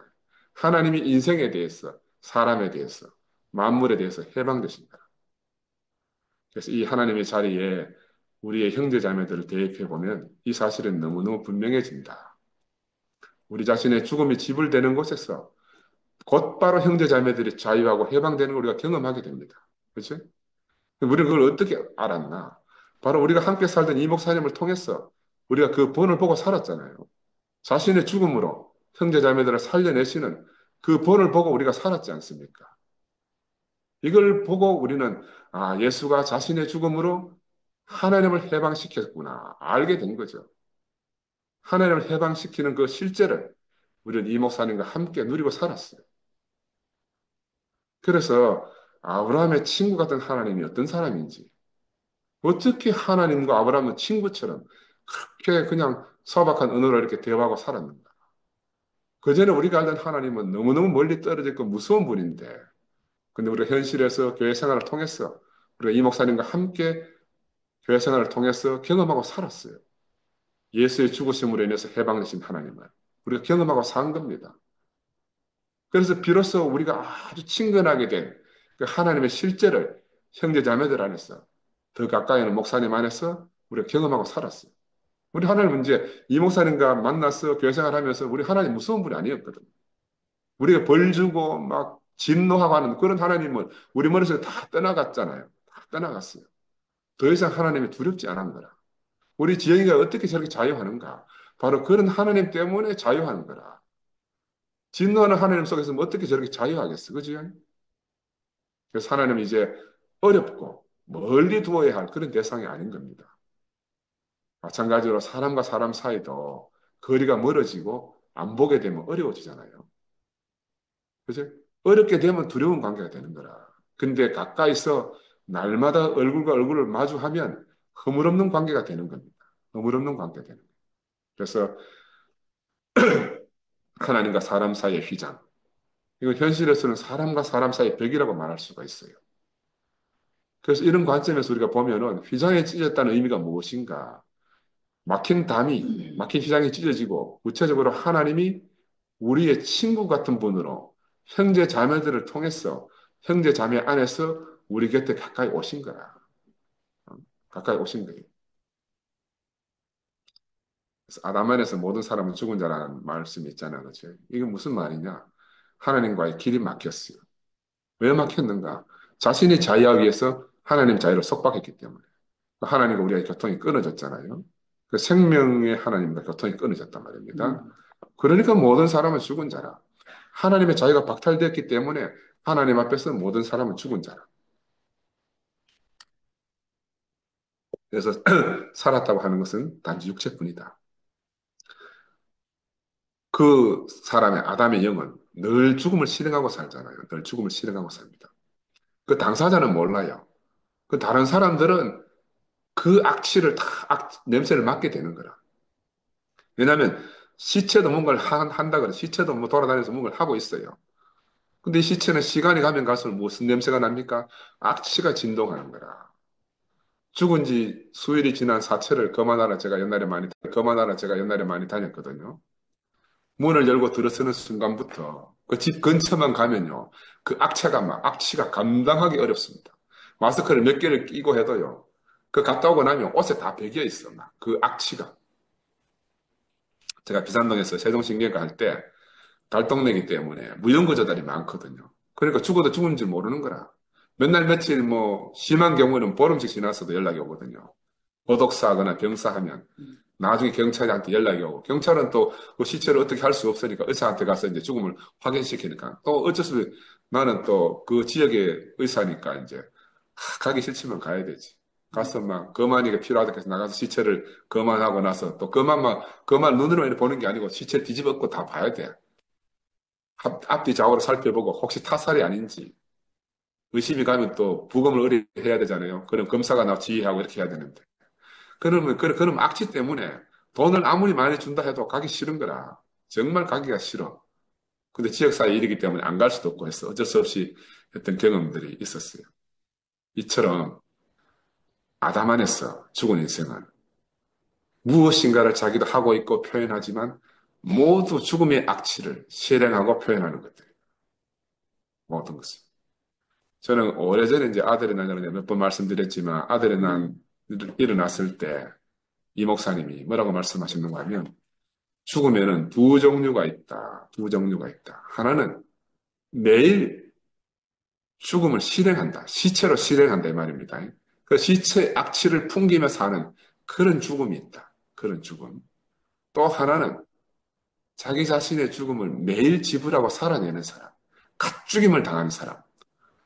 Speaker 1: 하나님이 인생에 대해서 사람에 대해서 만물에 대해서 해방되신다. 그래서 이 하나님의 자리에 우리의 형제 자매들을 대입해 보면 이 사실은 너무너무 분명해진다. 우리 자신의 죽음이 지불되는 곳에서 곧바로 형제 자매들이 자유하고 해방되는 걸 우리가 경험하게 됩니다. 그렇죠? 우리는 그걸 어떻게 알았나? 바로 우리가 함께 살던 이 목사님을 통해서 우리가 그 본을 보고 살았잖아요. 자신의 죽음으로 형제 자매들을 살려내시는 그 본을 보고 우리가 살았지 않습니까? 이걸 보고 우리는 아, 예수가 자신의 죽음으로 하나님을 해방시켰구나 알게 된 거죠. 하나님을 해방시키는 그 실제를 우리는 이 목사님과 함께 누리고 살았어요. 그래서 아브라함의 친구 같은 하나님이 어떤 사람인지, 어떻게 하나님과 아브라함은 친구처럼 그렇게 그냥 소박한 언어로 이렇게 대화하고 살았는가. 그전에 우리가 알던 하나님은 너무너무 멀리 떨어져 있고 무서운 분인데, 근데 우리가 현실에서 교회 생활을 통해서 우리가 이 목사님과 함께 교회 생활을 통해서 경험하고 살았어요. 예수의 죽으심으로 인해서 해방되신 하나님을 우리가 경험하고 산 겁니다. 그래서 비로소 우리가 아주 친근하게 된 그 하나님의 실제를 형제 자매들 안에서 더 가까이 있는 목사님 안에서 우리가 경험하고 살았어요. 우리 하나님은 이제 이 목사님과 만나서 교회 생활하면서 우리 하나님 무서운 분이 아니었거든. 우리가 벌 주고 막 진노하고 하는 그런 하나님은 우리 머릿속에 다 떠나갔잖아요. 다 떠나갔어요. 더 이상 하나님이 두렵지 않은 거라. 우리 지영이가 어떻게 저렇게 자유하는가? 바로 그런 하나님 때문에 자유하는 거라. 진노하는 하나님 속에서 뭐 어떻게 저렇게 자유하겠어? 그지? 그래서 하나님은 이제 어렵고 멀리 두어야 할 그런 대상이 아닌 겁니다. 마찬가지로 사람과 사람 사이도 거리가 멀어지고 안 보게 되면 어려워지잖아요. 그죠? 어렵게 되면 두려운 관계가 되는 거라. 근데 가까이서 날마다 얼굴과 얼굴을 마주하면 허물없는 관계가 되는 겁니다. 허물없는 관계가 되는 거예요. 그래서 하나님과 사람 사이의 휘장. 이건 현실에서는 사람과 사람 사이의 벽이라고 말할 수가 있어요. 그래서 이런 관점에서 우리가 보면은 휘장에 찢어졌다는 의미가 무엇인가? 막힌 담이, 막힌 휘장이 찢어지고 구체적으로 하나님이 우리의 친구 같은 분으로 형제 자매들을 통해서 형제 자매 안에서 우리 곁에 가까이 오신 거라. 가까이 오신 거예요. 그래서 아담 안에서 모든 사람은 죽은 자라는 말씀이 있잖아요. 그렇죠? 이게 무슨 말이냐? 하나님과의 길이 막혔어요. 왜 막혔는가? 자신이 자유하기 위해서 하나님 자유를 속박했기 때문에. 하나님과 우리의 교통이 끊어졌잖아요. 그 생명의 하나님과 교통이 끊어졌단 말입니다. 그러니까 모든 사람은 죽은 자라. 하나님의 자유가 박탈되었기 때문에 하나님 앞에서 모든 사람은 죽은 자라. 그래서 살았다고 하는 것은 단지 육체뿐이다. 그 사람의 아담의 영은 늘 죽음을 실행하고 살잖아요. 늘 죽음을 실행하고 삽니다. 그 당사자는 몰라요. 그 다른 사람들은 그 악취를 다 냄새를 맡게 되는 거라. 왜냐하면 시체도 뭔가를 한다 그래. 시체도 뭐 돌아다니면서 뭔가를 하고 있어요. 근데 이 시체는 시간이 가면 갈수록 무슨 냄새가 납니까? 악취가 진동하는 거라. 죽은 지 수일이 지난 사체를 거만하러 제가 옛날에 많이 다녔거든요. 문을 열고 들어서는 순간부터 그 집 근처만 가면요. 그 악취가 감당하기 어렵습니다. 마스크를 몇 개를 끼고 해도요. 그 갔다 오고 나면 옷에 다 배겨 있어. 막 그 악취가. 제가 비산동에서 세종신경과 할 때 달동네기 때문에 무연고자들이 많거든요. 그러니까 죽어도 죽은 줄 모르는 거라. 몇 날 며칠 뭐 심한 경우는 보름씩 지났어도 연락이 오거든요. 고독사하거나 병사하면 나중에 경찰한테 연락이 오고 경찰은 또 그 시체를 어떻게 할 수 없으니까 의사한테 가서 이제 죽음을 확인시키니까 또 어쩔 수 없이 나는 또 그 지역의 의사니까 이제 가기 싫지만 가야 되지. 가서 막 거만이가 필요하다 해서 나가서 시체를 거만하고 나서 또 거만 눈으로 보는 게 아니고 시체 뒤집어엎고 다 봐야 돼. 앞뒤 좌우를 살펴보고 혹시 타살이 아닌지 의심이 가면 또 부검을 의뢰해야 되잖아요. 그럼 검사가 나 지휘하고 이렇게 해야 되는데. 그럼 악취 때문에 돈을 아무리 많이 준다 해도 가기 싫은 거라. 정말 가기가 싫어. 근데 지역사회 일이기 때문에 안 갈 수도 없고 해서 어쩔 수 없이 했던 경험들이 있었어요. 이처럼 아담 안에서 죽은 인생은 무엇인가를 자기도 하고 있고 표현하지만 모두 죽음의 악취를 실행하고 표현하는 것들. 모든 것을. 저는 오래전에 이제 아들이 낳으려고 몇 번 말씀드렸지만 아들이 일어났을 때 이 목사님이 뭐라고 말씀하셨는가 하면 죽으면은 두 종류가 있다. 두 종류가 있다. 하나는 매일 죽음을 실행한다. 시체로 실행한다 이 말입니다. 그 시체의 악취를 풍기며 사는 그런 죽음이 있다. 그런 죽음. 또 하나는 자기 자신의 죽음을 매일 지불하고 살아내는 사람. 갓죽임을 당하는 사람.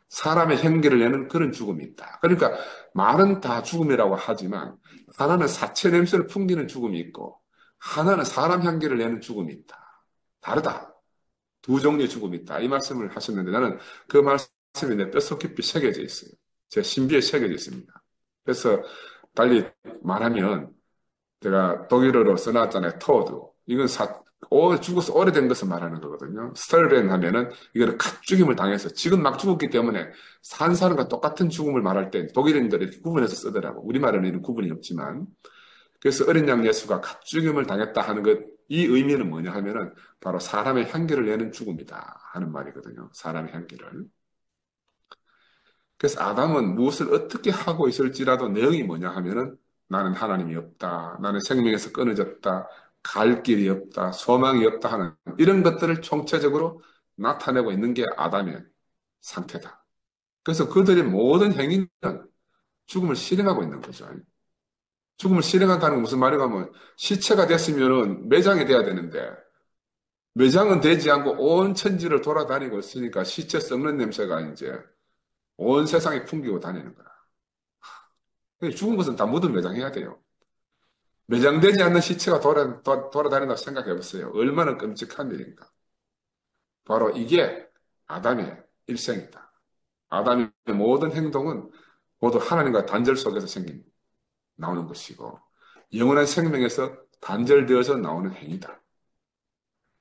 Speaker 1: 사람의 형기를 내는 그런 죽음이 있다. 그러니까 말은 다 죽음이라고 하지만 하나는 사체 냄새를 풍기는 죽음이 있고 하나는 사람 향기를 내는 죽음이 있다. 다르다. 두 종류의 죽음이 있다. 이 말씀을 하셨는데 나는 그 말씀이 내 뼛속 깊이 새겨져 있어요. 제 신비에 새겨져 있습니다. 그래서 달리 말하면 제가 독일어로 써놨잖아요. 토드. 이건 죽어서 오래된 것을 말하는 거거든요. 스털벤 하면은 이거는 갓 죽임을 당해서 지금 막 죽었기 때문에 산 사람과 똑같은 죽음을 말할 때 독일인들이 이렇게 구분해서 쓰더라고. 우리말에는 이런 구분이 없지만. 그래서 어린 양 예수가 갓 죽임을 당했다 하는 것, 이 의미는 뭐냐 하면은 바로 사람의 향기를 내는 죽음이다 하는 말이거든요. 사람의 향기를. 그래서 아담은 무엇을 어떻게 하고 있을지라도 내용이 뭐냐 하면은 나는 하나님이 없다. 나는 생명에서 끊어졌다. 갈 길이 없다. 소망이 없다 하는 이런 것들을 총체적으로 나타내고 있는 게 아담의 상태다. 그래서 그들의 모든 행위는 죽음을 실행하고 있는 거죠. 죽음을 실행한다는 건 무슨 말인가 하면 시체가 됐으면은 매장이 돼야 되는데 매장은 되지 않고 온 천지를 돌아다니고 있으니까 시체 썩는 냄새가 이제 온 세상에 풍기고 다니는 거라. 죽은 것은 다 묻은 매장해야 돼요. 매장되지 않는 시체가 돌아다닌다고 생각해 보세요. 얼마나 끔찍한 일인가. 바로 이게 아담의 일생이다. 아담의 모든 행동은 모두 하나님과 단절 속에서 나오는 것이고, 영원한 생명에서 단절되어서 나오는 행위다.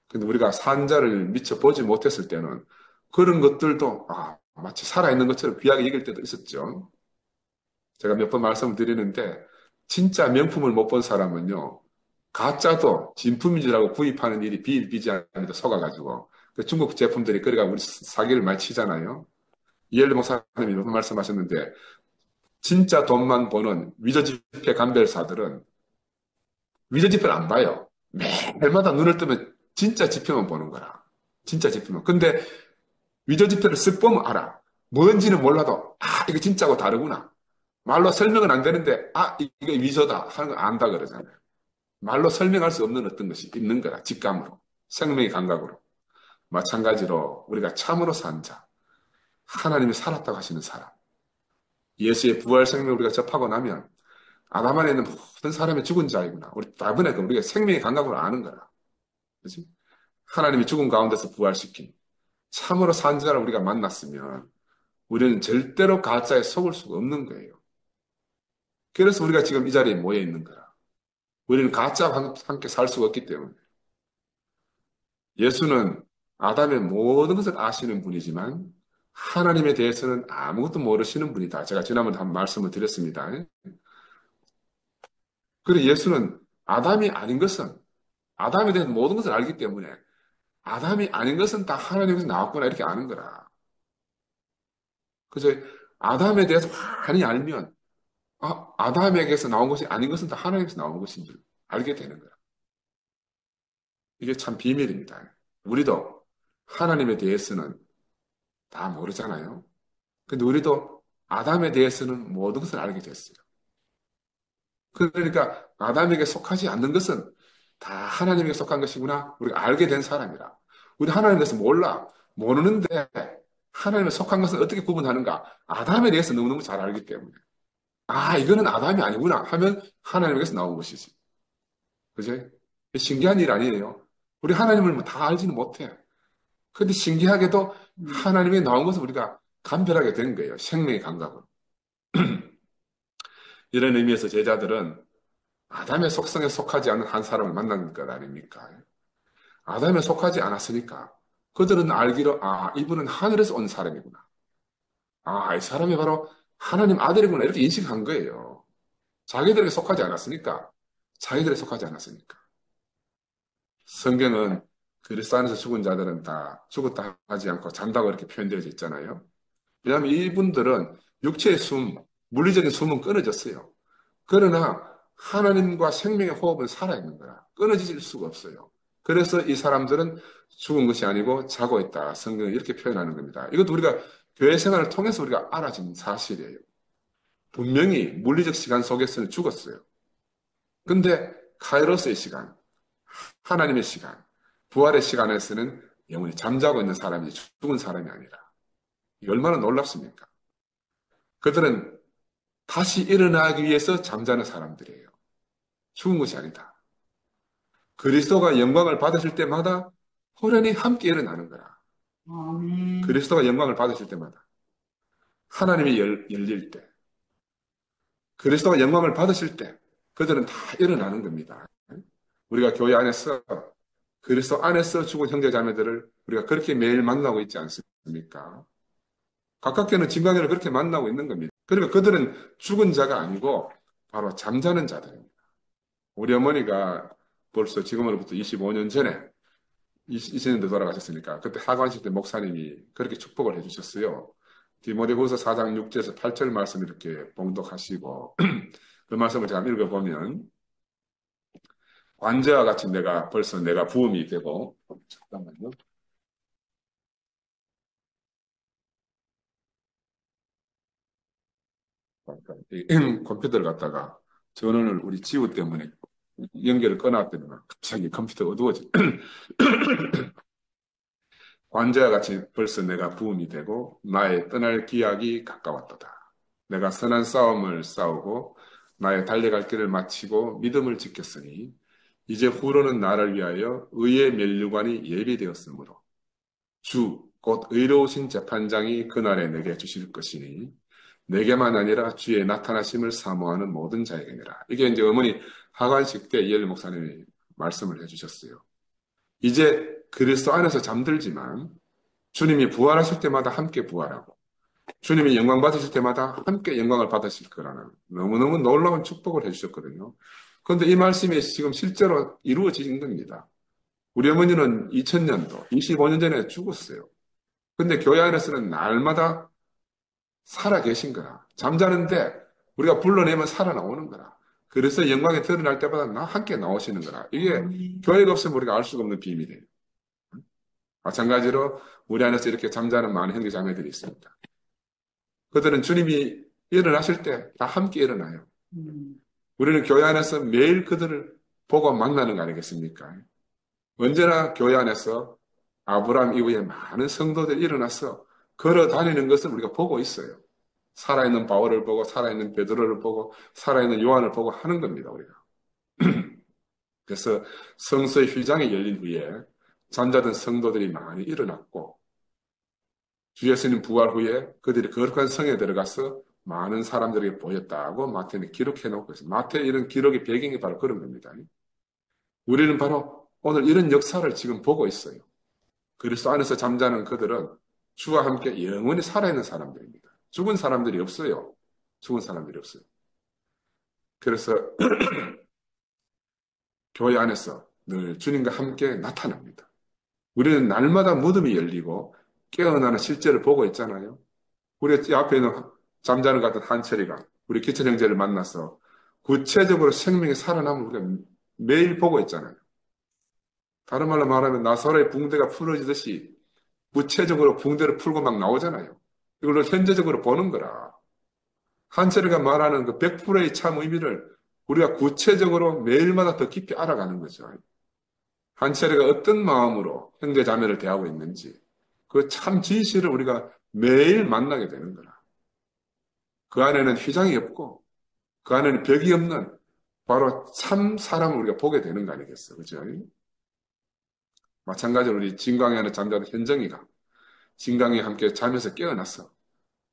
Speaker 1: 근데 우리가 산자를 미처 보지 못했을 때는 그런 것들도, 마치 살아있는 것처럼 귀하게 여길 때도 있었죠. 제가 몇 번 말씀을 드리는데, 진짜 명품을 못 본 사람은요, 가짜도 진품인 줄 알고 구입하는 일이 비일비재합니다. 속아가지고. 그 중국 제품들이 그래가 우리 사기를 많이 치잖아요. 이엘리 목사님이 몇 번 말씀하셨는데, 진짜 돈만 버는 위저지폐 감별사들은 위저지폐를 안 봐요. 매일마다 눈을 뜨면 진짜 지표만 보는 거라. 진짜 지표만. 근데 위저지표를 쓱 보면 알아. 뭔지는 몰라도, 이거 진짜고 다르구나. 말로 설명은 안 되는데, 이게 위저다 하는 걸 안다 그러잖아요. 말로 설명할 수 없는 어떤 것이 있는 거라. 직감으로. 생명의 감각으로. 마찬가지로 우리가 참으로 산 자. 하나님이 살았다고 하시는 사람. 예수의 부활 생명을 우리가 접하고 나면 아담 안에 있는 모든 사람이 죽은 자이구나. 우리 다분히 우리가 생명의 감각으로 아는 거라. 그렇지? 하나님이 죽은 가운데서 부활시킨 참으로 산 자를 우리가 만났으면 우리는 절대로 가짜에 속을 수가 없는 거예요. 그래서 우리가 지금 이 자리에 모여 있는 거라. 우리는 가짜와 함께 살 수가 없기 때문에. 예수는 아담의 모든 것을 아시는 분이지만 하나님에 대해서는 아무것도 모르시는 분이다. 제가 지난번에 한 말씀을 드렸습니다. 그리고 예수는 아담이 아닌 것은 아담에 대한 모든 것을 알기 때문에 아담이 아닌 것은 다 하나님에서 나왔구나 이렇게 아는 거라. 그래서 아담에 대해서 많이 알면 아담에게서 나온 것이 아닌 것은 다 하나님에서 나온 것인 줄 알게 되는 거야. 이게 참 비밀입니다. 우리도 하나님에 대해서는 다 모르잖아요. 근데 우리도 아담에 대해서는 모든 것을 알게 됐어요. 그러니까 아담에게 속하지 않는 것은 다 하나님에게 속한 것이구나. 우리가 알게 된 사람이라. 우리 하나님에 대해서 몰라. 모르는데 하나님에 속한 것은 어떻게 구분하는가? 아담에 대해서 너무너무 잘 알기 때문에. 이거는 아담이 아니구나 하면 하나님에게서 나온 것이지. 그죠? 신기한 일 아니에요. 우리 하나님을 다 알지는 못해. 근데 신기하게도 하나님이 나온 것을 우리가 감별하게 된 거예요. 생명의 감각으로. 이런 의미에서 제자들은 아담의 속성에 속하지 않은 한 사람을 만난 것 아닙니까? 아담에 속하지 않았으니까 그들은 알기로 이분은 하늘에서 온 사람이구나. 이 사람이 바로 하나님 아들이구나 이렇게 인식한 거예요. 자기들에게 속하지 않았으니까. 자기들에 속하지 않았으니까. 성경은 그리스도 안에서 죽은 자들은 다 죽었다 하지 않고 잔다고 이렇게 표현되어져 있잖아요. 왜냐하면 이분들은 육체의 물리적인 숨은 끊어졌어요. 그러나 하나님과 생명의 호흡은 살아있는 거야. 끊어질 수가 없어요. 그래서 이 사람들은 죽은 것이 아니고 자고 있다. 성경은 이렇게 표현하는 겁니다. 이것도 우리가 교회 생활을 통해서 우리가 알아진 사실이에요. 분명히 물리적 시간 속에서는 죽었어요. 근데 카이로스의 시간, 하나님의 시간, 부활의 시간에서는 영원히 잠자고 있는 사람이 죽은 사람이 아니라 이게 얼마나 놀랍습니까? 그들은 다시 일어나기 위해서 잠자는 사람들이에요. 죽은 것이 아니다. 그리스도가 영광을 받으실 때마다 호련히 함께 일어나는 거라. 그리스도가 영광을 받으실 때마다 하나님이 열릴 때 그리스도가 영광을 받으실 때 그들은 다 일어나는 겁니다. 우리가 교회 안에서 그리스도 안에서 죽은 형제 자매들을 우리가 그렇게 매일 만나고 있지 않습니까? 가깝게는 진강이를 그렇게 만나고 있는 겁니다. 그러니까 그들은 죽은 자가 아니고 바로 잠자는 자들입니다. 우리 어머니가 벌써 지금으로부터 25년 전에 20년도 돌아가셨으니까 그때 하관식 때 목사님이 그렇게 축복을 해주셨어요. 디모데후서 4장 6절에서 8절 말씀 이렇게 봉독하시고 그 말씀을 제가 읽어보면 관제와 같이 벌써 내가 부음이 되고 잠깐만요. 이 컴퓨터를 갖다가 전원을 우리 지우 때문에 연결을 끊었더니 갑자기 컴퓨터가 어두워져. 관제와 같이 벌써 내가 부음이 되고 나의 떠날 기약이 가까웠도다. 내가 선한 싸움을 싸우고 나의 달려갈 길을 마치고 믿음을 지켰으니 이제 후로는 나를 위하여 의의 면류관이 예비되었으므로 주, 곧 의로우신 재판장이 그날에 내게 주실 것이니 내게만 아니라 주의 나타나심을 사모하는 모든 자에게니라. 이게 이제 어머니 하관식 때 이엘 목사님이 말씀을 해주셨어요. 이제 그리스도 안에서 잠들지만 주님이 부활하실 때마다 함께 부활하고 주님이 영광 받으실 때마다 함께 영광을 받으실 거라는 너무너무 놀라운 축복을 해주셨거든요. 그런데 이 말씀이 지금 실제로 이루어진 겁니다. 우리 어머니는 2000년도, 25년 전에 죽었어요. 근데 교회 안에서는 날마다 살아 계신 거라. 잠자는데 우리가 불러내면 살아나오는 거라. 그래서 영광이 드러날 때마다 함께 나오시는 거라. 이게 교회가 없으면 우리가 알 수가 없는 비밀이에요. 마찬가지로 우리 안에서 이렇게 잠자는 많은 형제 자매들이 있습니다. 그들은 주님이 일어나실 때 다 함께 일어나요. 우리는 교회 안에서 매일 그들을 보고 만나는 거 아니겠습니까? 언제나 교회 안에서 아브라함 이후에 많은 성도들이 일어나서 걸어 다니는 것을 우리가 보고 있어요. 살아있는 바울을 보고 살아있는 베드로를 보고 살아있는 요한을 보고 하는 겁니다, 우리가. 그래서 성서의 휘장이 열린 후에 잠자던 성도들이 많이 일어났고 주 예수님 부활 후에 그들이 거룩한 성에 들어가서 많은 사람들에게 보였다고 마태는 기록해 놓고 있어요. 마태의 이런 기록의 배경이 바로 그런 겁니다. 우리는 바로 오늘 이런 역사를 지금 보고 있어요. 그리스도 안에서 잠자는 그들은 주와 함께 영원히 살아있는 사람들입니다. 죽은 사람들이 없어요. 죽은 사람들이 없어요. 그래서 교회 안에서 늘 주님과 함께 나타납니다. 우리는 날마다 무덤이 열리고 깨어나는 실제를 보고 있잖아요. 우리 앞에 있는 잠자는 것 같은 한철이가 우리 기철 형제를 만나서 구체적으로 생명이 살아남을 우리가 매일 보고 있잖아요. 다른 말로 말하면 나사로의 붕대가 풀어지듯이 구체적으로 붕대를 풀고 막 나오잖아요. 이걸로 현재적으로 보는 거라. 한철이가 말하는 그 100%의 참 의미를 우리가 구체적으로 매일마다 더 깊이 알아가는 거죠. 한철이가 어떤 마음으로 형제 자매를 대하고 있는지 그 참 진실을 우리가 매일 만나게 되는 거라. 그 안에는 휘장이 없고 그 안에는 벽이 없는 바로 참 사람을 우리가 보게 되는 거 아니겠어요? 그죠? 마찬가지로 우리 진강에 하는 잠자던 현정이가 진강에 함께 자면서 깨어났어.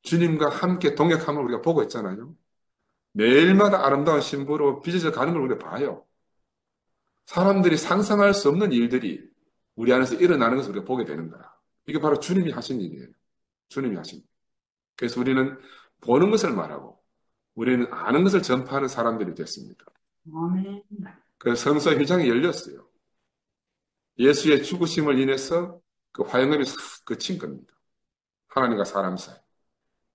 Speaker 1: 주님과 함께 동역함을 우리가 보고 있잖아요. 매일마다 아름다운 신부로 빚어져 가는 걸 우리가 봐요. 사람들이 상상할 수 없는 일들이 우리 안에서 일어나는 것을 우리가 보게 되는 거야. 이게 바로 주님이 하신 일이에요. 주님이 하신 일. 그래서 우리는 보는 것을 말하고 우리는 아는 것을 전파하는 사람들이 됐습니다.
Speaker 2: 아멘.
Speaker 1: 그래서 성서 휘장이 열렸어요. 예수의 죽으심을 인해서 그 화영음이 싹 그친 겁니다. 하나님과 사람 사이.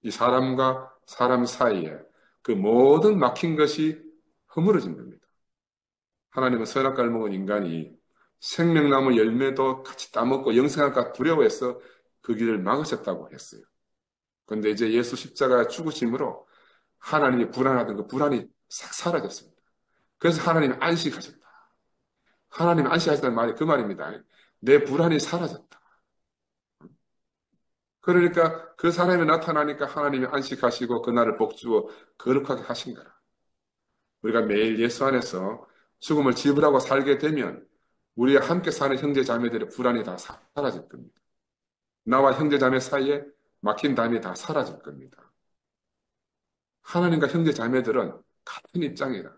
Speaker 1: 이 사람과 사람 사이에 그 모든 막힌 것이 허물어진 겁니다. 하나님은 선악과를 먹은 인간이 생명나무 열매도 같이 따먹고 영생할까 두려워해서 그 길을 막으셨다고 했어요. 그런데 이제 예수 십자가 죽으심으로 하나님이 불안하던 그 불안이 싹 사라졌습니다. 그래서 하나님이 안식하셨다. 하나님이 안식하셨다는 말이 그 말입니다. 내 불안이 사라졌다. 그러니까 그 사람이 나타나니까 하나님이 안식하시고 그날을 복주어 거룩하게 하신 거라. 우리가 매일 예수 안에서 죽음을 지불하고 살게 되면 우리와 함께 사는 형제 자매들의 불안이 다 사라질 겁니다. 나와 형제 자매 사이에 막힌 담이 다 사라질 겁니다. 하나님과 형제 자매들은 같은 입장이라.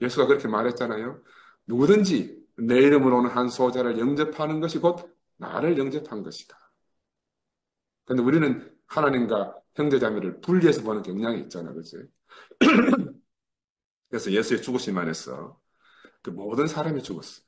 Speaker 1: 예수가 그렇게 말했잖아요. 누구든지 내 이름으로 오는 한 소자를 영접하는 것이 곧 나를 영접한 것이다. 그런데 우리는 하나님과 형제 자매를 분리해서 보는 경향이 있잖아요. 그렇죠? 그래서 예수의 죽으심 안에서 그 모든 사람이 죽었어요.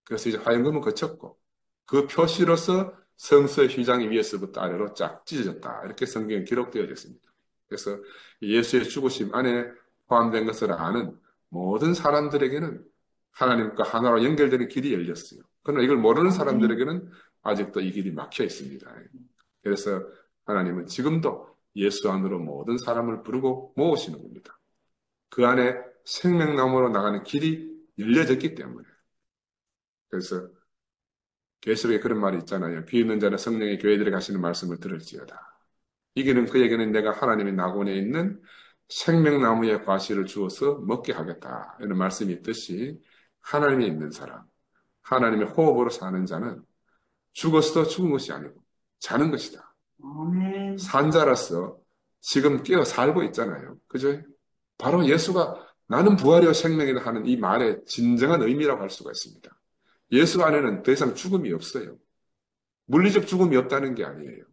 Speaker 1: 그래서 이제 화영금은 거쳤고 그 표시로서 성서의 휘장이 위에서부터 아래로 쫙 찢어졌다. 이렇게 성경에 기록되어 있습니다. 그래서 예수의 죽으심 안에 포함된 것을 아는 모든 사람들에게는 하나님과 하나로 연결되는 길이 열렸어요. 그러나 이걸 모르는 사람들에게는 아직도 이 길이 막혀 있습니다. 그래서 하나님은 지금도 예수 안으로 모든 사람을 부르고 모으시는 겁니다. 그 안에 생명나무로 나가는 길이 열려졌기 때문에. 그래서 계시록에 그런 말이 있잖아요. 귀 있는 자는 성령의 교회들에 가시는 말씀을 들을지어다. 이 길은 그에게는 내가 하나님의 낙원에 있는 생명나무의 과실을 주어서 먹게 하겠다. 이런 말씀이 있듯이 하나님이 있는 사람, 하나님의 호흡으로 사는 자는 죽었어도 죽은 것이 아니고 자는 것이다.
Speaker 2: 아멘.
Speaker 1: 산자로서 지금 깨어 살고 있잖아요. 그죠? 바로 예수가 나는 부활이요 생명이다 하는 이 말의 진정한 의미라고 할 수가 있습니다. 예수 안에는 더 이상 죽음이 없어요. 물리적 죽음이 없다는 게 아니에요.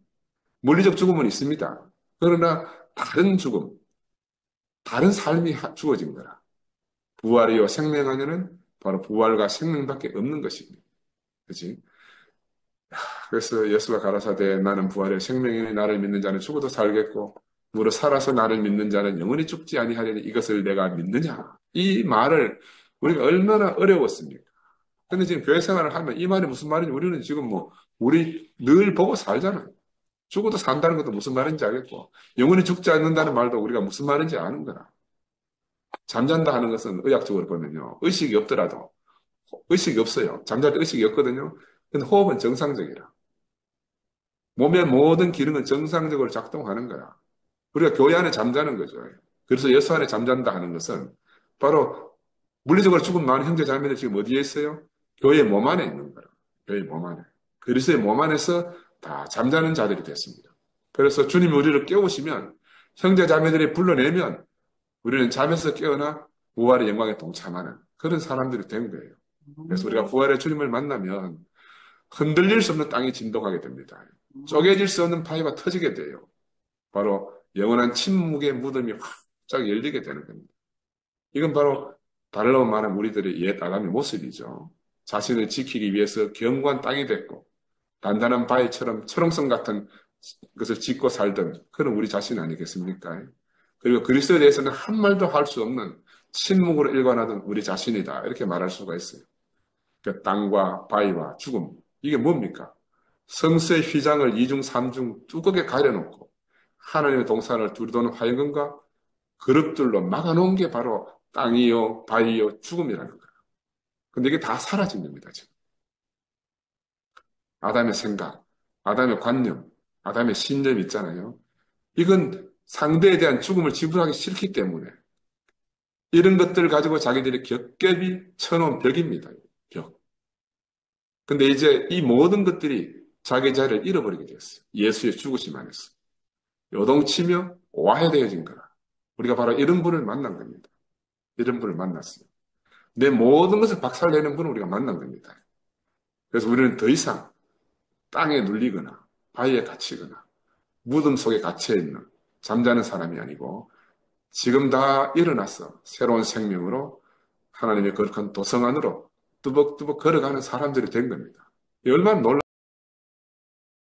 Speaker 1: 물리적 죽음은 있습니다. 그러나 다른 죽음, 다른 삶이 주어진 거라. 부활이요 생명 안에는 바로 부활과 생명밖에 없는 것입니다. 그렇지? 그래서 예수가 가라사대 나는 부활의 생명이니 나를 믿는 자는 죽어도 살겠고 무릇 살아서 나를 믿는 자는 영원히 죽지 아니하리니 이것을 내가 믿느냐? 이 말을 우리가 얼마나 어려웠습니까? 근데 지금 교회 생활을 하면 이 말이 무슨 말인지 우리는 지금 뭐 우리 늘 보고 살잖아요. 죽어도 산다는 것도 무슨 말인지 알겠고 영원히 죽지 않는다는 말도 우리가 무슨 말인지 아는 거라. 잠잔다 하는 것은 의학적으로 보면요. 의식이 없더라도 의식이 없어요. 잠잘 때 의식이 없거든요. 근데 호흡은 정상적이라. 몸의 모든 기능은 정상적으로 작동하는 거야. 우리가 교회 안에 잠자는 거죠. 그래서 예수 안에 잠잔다 하는 것은 바로 물리적으로 죽은 많은 형제 자매들 지금 어디에 있어요? 교회 몸 안에 있는 거라. 교회 몸 안에. 그리스도의 몸 안에서 다 잠자는 자들이 됐습니다. 그래서 주님이 우리를 깨우시면 형제 자매들이 불러내면 우리는 잠에서 깨어나 부활의 영광에 동참하는 그런 사람들이 된 거예요. 그래서 우리가 부활의 주님을 만나면 흔들릴 수 없는 땅이 진동하게 됩니다. 쪼개질 수 없는 바위가 터지게 돼요. 바로 영원한 침묵의 무덤이 확 열리게 되는 겁니다. 이건 바로 달러 말하는 우리들의 옛 아담의 모습이죠. 자신을 지키기 위해서 견고한 땅이 됐고 단단한 바위처럼 철옹성 같은 것을 짓고 살던 그런 우리 자신 아니겠습니까? 그리고 그리스도에 대해서는 한 말도 할 수 없는 침묵으로 일관하던 우리 자신이다. 이렇게 말할 수가 있어요. 그 땅과 바위와 죽음. 이게 뭡니까? 성수의 휘장을 이중 삼중 두껍게 가려놓고 하나님의 동산을 두리도는 화영금과 그릇들로 막아놓은 게 바로 땅이요, 바위요, 죽음이라는 거예요. 근데 이게 다 사라진 겁니다, 지금. 아담의 생각, 아담의 관념, 아담의 신념 있잖아요. 이건 상대에 대한 죽음을 지불하기 싫기 때문에 이런 것들을 가지고 자기들이 겹겹이 쳐놓은 벽입니다. 벽. 근데 이제 이 모든 것들이 자기 자리를 잃어버리게 되었어요. 예수의 죽으심 안에서. 요동치며 와해되어진 거라. 우리가 바로 이런 분을 만난 겁니다. 이런 분을 만났어요. 내 모든 것을 박살내는 분을 우리가 만난 겁니다. 그래서 우리는 더 이상 땅에 눌리거나 바위에 갇히거나 무덤 속에 갇혀있는 잠자는 사람이 아니고 지금 다 일어나서 새로운 생명으로 하나님의 거룩한 도성 안으로 뚜벅뚜벅 걸어가는 사람들이 된 겁니다. 얼마나 놀라